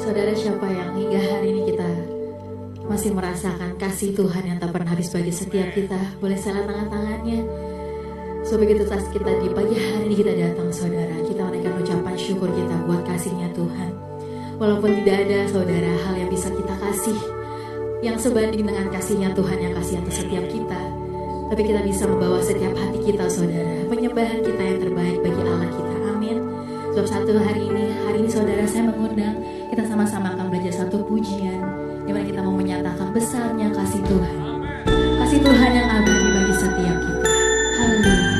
Saudara, siapa yang hingga hari ini kita masih merasakan kasih Tuhan yang tak pernah habis bagi setiap kita? Boleh salah tangan-tangannya. So begitu saat kita di pagi hari ini kita datang, saudara, kita menaikkan ucapan syukur kita buat kasihnya Tuhan. Walaupun tidak ada, saudara, hal yang bisa kita kasih yang sebanding dengan kasihnya Tuhan yang kasih atas setiap kita, tapi kita bisa membawa setiap hati kita, saudara, penyembahan kita yang terbaik bagi Allah kita. Amin. Sebab hari ini saudara, saya mengundang kita sama-sama akan belajar satu pujian di mana kita mau menyatakan besarnya kasih Tuhan. Kasih Tuhan yang abadi bagi setiap kita. Haleluya.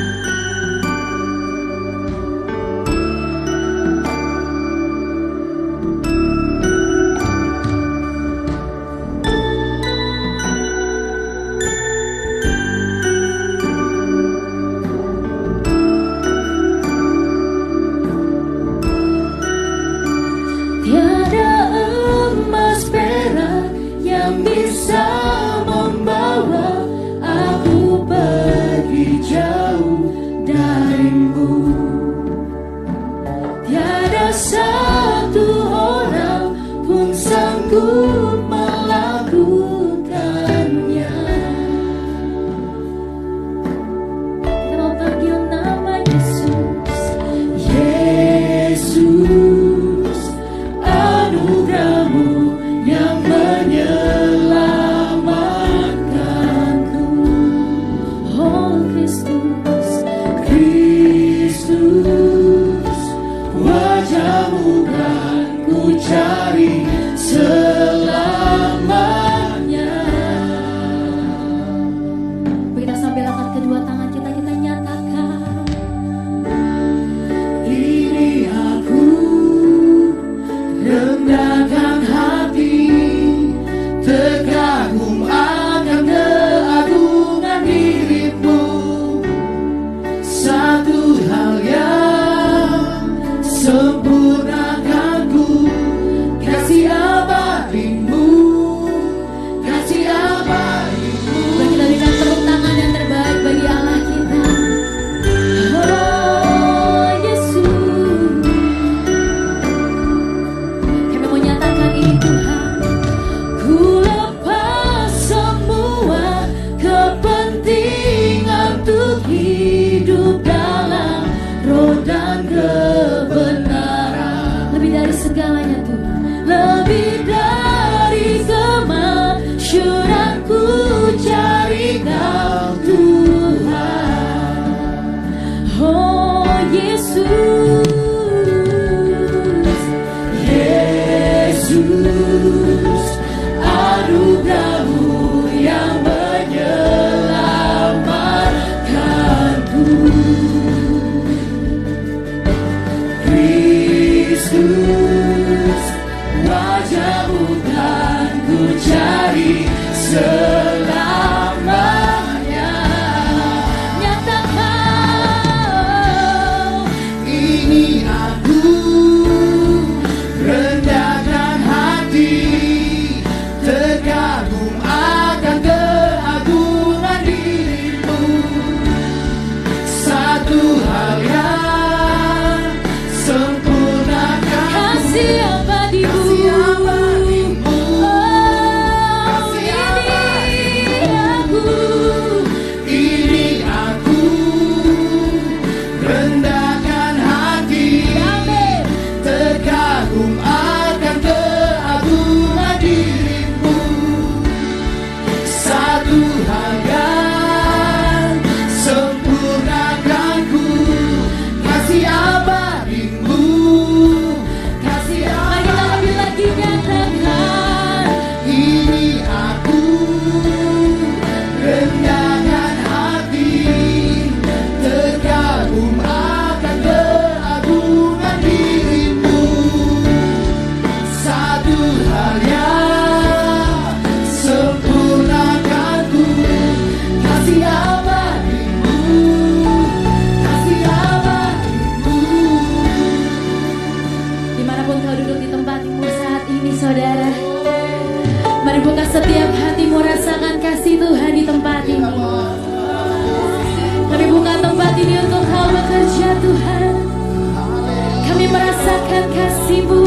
Kami merasakan kasih-Mu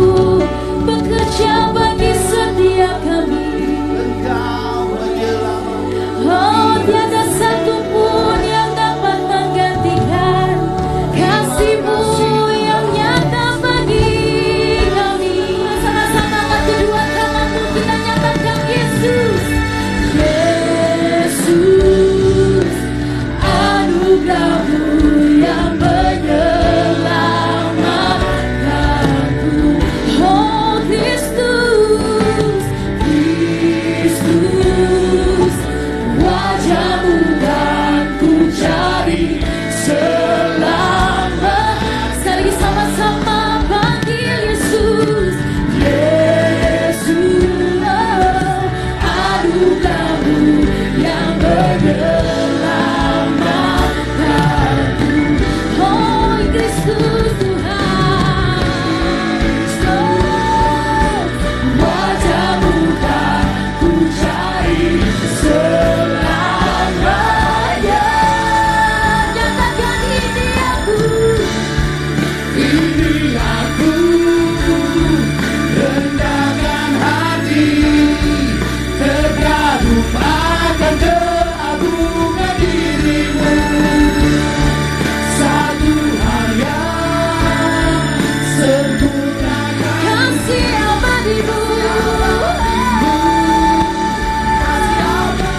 bekerja wajah bagi setiap kami. Engkau menyelamatkan. Oh, tiada satupun yang dapat menggantikan kasih-Mu yang nyata bagi kami. Sama-sama angkat kedua tanganmu, kita nyatakan Yesus, Yesus, anugerah-Mu yang menyelamatkanku. Oh Kristus, Kristus, wajah-Mu kan ku cari selama. Sekali lagi sama-sama panggil Yesus, Yesus, oh, anugerah-Mu yang menyelamatkanku. Oh Kristus Tuhan, wajah-Mu kan ku cari selamanya. Nyatakan ini aku, Rendahkan hati, terkagum akan keagungan diri-Mu. Satu hal yang sempurnakan kasih abadi-Mu.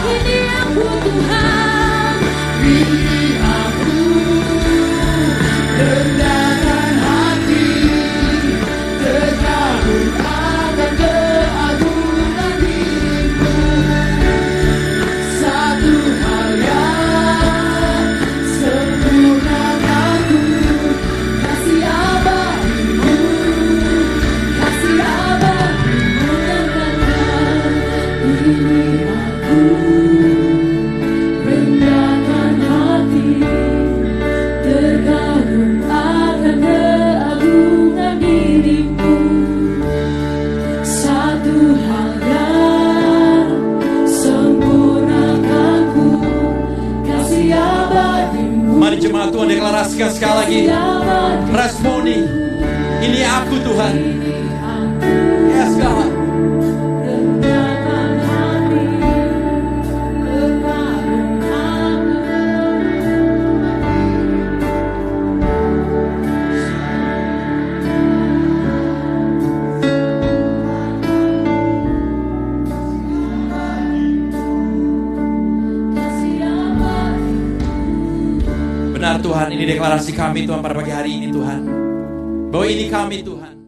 Ini aku Tuhan, pilih aku. Rendahkan hati, terkagum akan keagungan diri-Mu. Satu hal yang sempurnakanku, kasih abadi-Mu, kasih abadi-Mu nyatakan. Ini aku, rendahkan hati, terkagum akan keagungan diri-Mu. Satu hal yang sempurnakanku, kasih abadi-Mu. Mari jemaat Tuhan deklarasikan sekali lagi. Responi, ini aku Tuhan. Yes God. Rendahkan hati, terkagum akan. Kasih abadi. Benar Tuhan, ini deklarasi kami Tuhan pada pagi hari ini Tuhan. Bahwa ini kami Tuhan.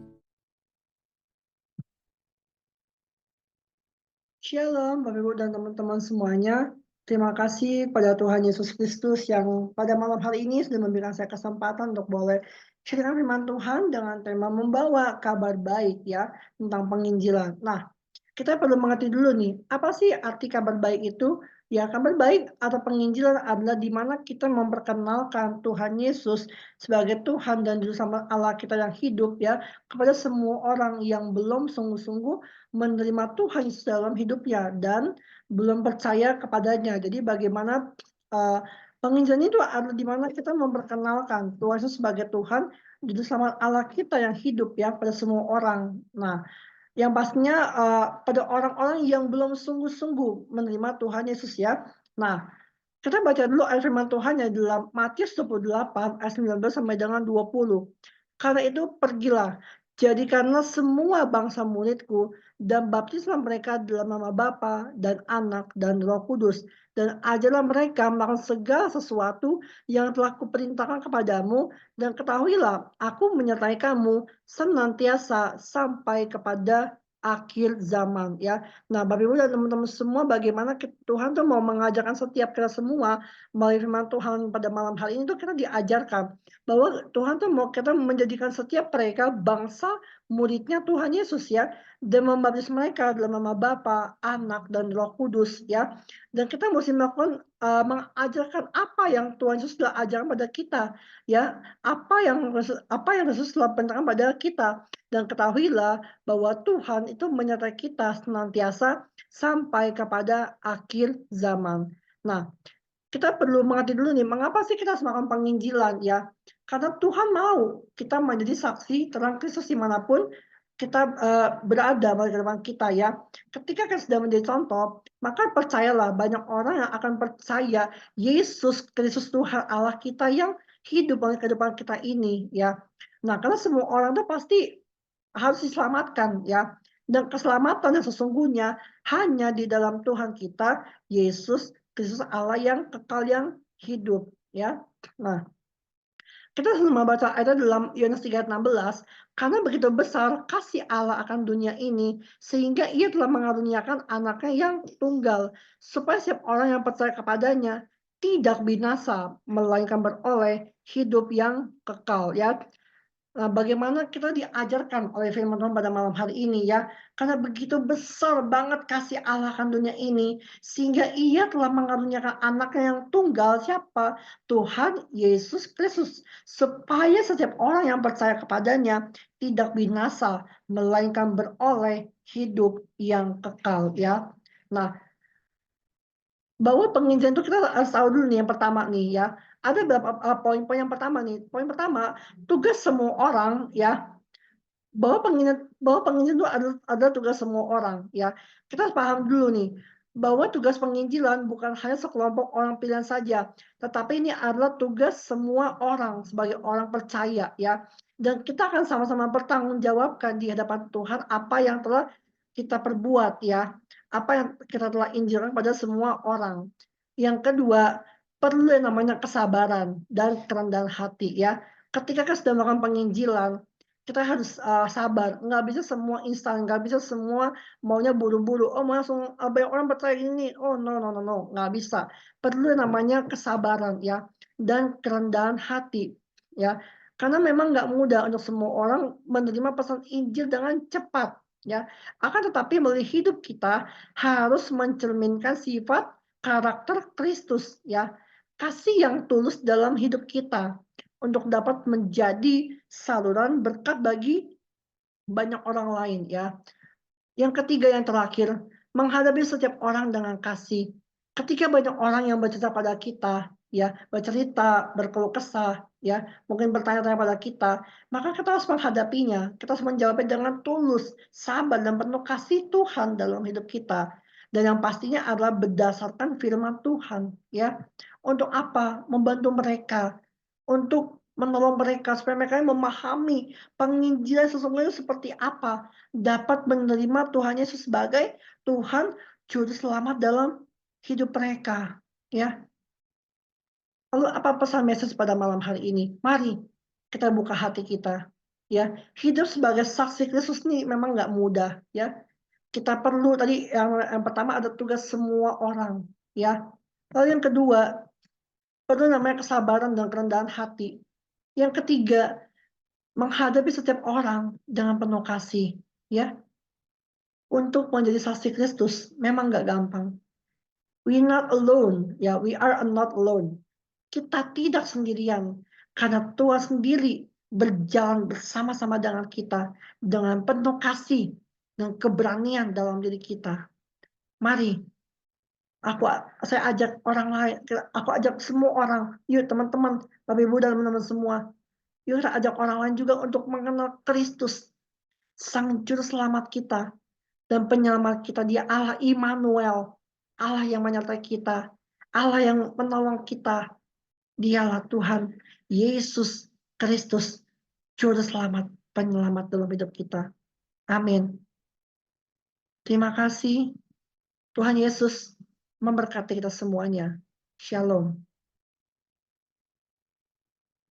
Shalom Bapak Ibu dan teman-teman semuanya. Terima kasih pada Tuhan Yesus Kristus yang pada malam hari ini sudah memberikan saya kesempatan untuk boleh sharing firman Tuhan dengan tema membawa kabar baik ya tentang penginjilan. Nah, kita perlu mengerti dulu nih, apa sih arti kabar baik itu? Ya, kabar baik atau penginjilan adalah di mana kita memperkenalkan Tuhan Yesus sebagai Tuhan dan Juru Selamat Allah kita yang hidup ya kepada semua orang yang belum sungguh-sungguh menerima Tuhan Yesus dalam hidupnya dan belum percaya kepadanya. Jadi bagaimana penginjilan itu adalah di mana kita memperkenalkan Tuhan Yesus sebagai Tuhan, Juru Selamat Allah kita yang hidup ya pada semua orang. Nah, yang pastinya pada orang-orang yang belum sungguh-sungguh menerima Tuhan Yesus ya. Nah, kita baca dulu ayat firman Tuhan yang dalam Matius 28 ayat 19 sampai dengan 20. Karena itu pergilah, jadikanlah semua bangsa muridku dan baptislah mereka dalam nama Bapa dan Anak dan Roh Kudus, dan ajarlah mereka melakukan segala sesuatu yang telah kuperintahkan kepadamu, dan ketahuilah aku menyertai kamu senantiasa sampai kepada akhir zaman ya. Nah, Bapak Ibu dan teman-teman semua, bagaimana Tuhan tuh mau mengajarkan setiap kita semua melalui firman Tuhan pada malam hari ini tuh kita diajarkan bahwa Tuhan tuh mau kita menjadikan setiap mereka bangsa muridnya Tuhan Yesus ya, dan membaptis mereka dalam nama Bapa, Anak dan Roh Kudus ya. Dan kita mesti melakukan mengajarkan apa yang Tuhan Yesus telah ajarkan pada kita ya, apa yang Yesus telah perintahkan pada kita. Dan ketahuilah bahwa Tuhan itu menyertai kita senantiasa sampai kepada akhir zaman. Nah, kita perlu mengerti dulu nih, mengapa sih kita harus melakukan penginjilan ya? Karena Tuhan mau kita menjadi saksi terang Kristus dimanapun, kita berada di depan kita ya. Ketika kita sudah menjadi contoh, maka percayalah banyak orang yang akan percaya Yesus Kristus Tuhan Allah kita yang hidup di kehidupan kita ini ya. Nah, karena semua orang itu pasti harus diselamatkan ya. Dan keselamatan yang sesungguhnya hanya di dalam Tuhan kita, Yesus Kristus Allah yang kekal yang hidup ya. Nah, kita selalu membaca ayat dalam Yohanes 3:16, karena begitu besar kasih Allah akan dunia ini, sehingga ia telah mengaruniakan anaknya yang tunggal, supaya setiap orang yang percaya kepadanya tidak binasa, melainkan beroleh hidup yang kekal. Ya, nah, bagaimana kita diajarkan oleh firman Tuhan pada malam hari ini ya, karena begitu besar banget kasih Allah akan dunia ini, sehingga ia telah mengaruniakan anaknya yang tunggal, siapa? Tuhan Yesus Kristus, supaya setiap orang yang percaya kepadanya tidak binasa, melainkan beroleh hidup yang kekal ya. Nah, bahwa penginjilan itu kita harus tahu dulu nih yang pertama nih ya. Ada beberapa poin-poin yang pertama nih. Poin pertama, tugas semua orang ya, bahwa penginjilan itu ada tugas semua orang ya. Kita harus paham dulu nih bahwa tugas penginjilan bukan hanya sekelompok orang pilihan saja, tetapi ini adalah tugas semua orang sebagai orang percaya ya. Dan kita akan sama-sama bertanggungjawabkan di hadapan Tuhan apa yang telah kita perbuat ya, apa yang kita telah injilkan pada semua orang. Yang kedua, perlu yang namanya kesabaran dan kerendahan hati ya. Ketika kita sudah melakukan penginjilan, kita harus sabar, nggak bisa semua instan, nggak bisa semua maunya buru-buru, oh mau langsung banyak orang percaya ini, oh no no no no, nggak bisa. Perlu yang namanya kesabaran ya, dan kerendahan hati ya. Karena memang nggak mudah untuk semua orang menerima pesan Injil dengan cepat ya. Akan tetapi melalui hidup kita harus mencerminkan sifat karakter Kristus ya. Kasih yang tulus dalam hidup kita untuk dapat menjadi saluran berkat bagi banyak orang lain ya. Yang ketiga yang terakhir, menghadapi setiap orang dengan kasih. Ketika banyak orang yang bercerita pada kita, ya, bercerita, berkeluh kesah, ya, mungkin bertanya-tanya pada kita, maka kita harus menghadapinya. Kita harus menjawabnya dengan tulus, sabar dan penuh kasih Tuhan dalam hidup kita. Dan yang pastinya adalah berdasarkan firman Tuhan, ya. Untuk apa? Membantu mereka, untuk menolong mereka supaya mereka memahami penginjilan sesungguhnya seperti apa, dapat menerima Tuhan Yesus sebagai Tuhan juru selamat dalam hidup mereka ya. Lalu apa pesan Yesus pada malam hari ini? Mari kita buka hati kita ya. Hidup sebagai saksi Kristus ini memang nggak mudah ya. Kita perlu tadi yang pertama ada tugas semua orang ya. Lalu yang kedua perlu namanya kesabaran dan kerendahan hati. Yang ketiga, menghadapi setiap orang dengan penuh kasih ya. Untuk menjadi saksi Kristus memang nggak gampang. We not alone, ya, we are not alone. Kita tidak sendirian, karena Tuhan sendiri berjalan bersama-sama dengan kita dengan penuh kasih dan keberanian dalam diri kita. Mari, saya ajak orang lain, aku ajak semua orang, yuk teman-teman, Bapak Ibu dan teman-teman semua, yuk kita ajak orang lain juga untuk mengenal Kristus, Sang Juru Selamat kita. Dan penyelamat kita, dia Allah Immanuel, Allah yang menyertai kita, Allah yang menolong kita. Dialah Tuhan Yesus Kristus, Juru Selamat, penyelamat dalam hidup kita. Amin. Terima kasih. Tuhan Yesus memberkati kita semuanya. Shalom.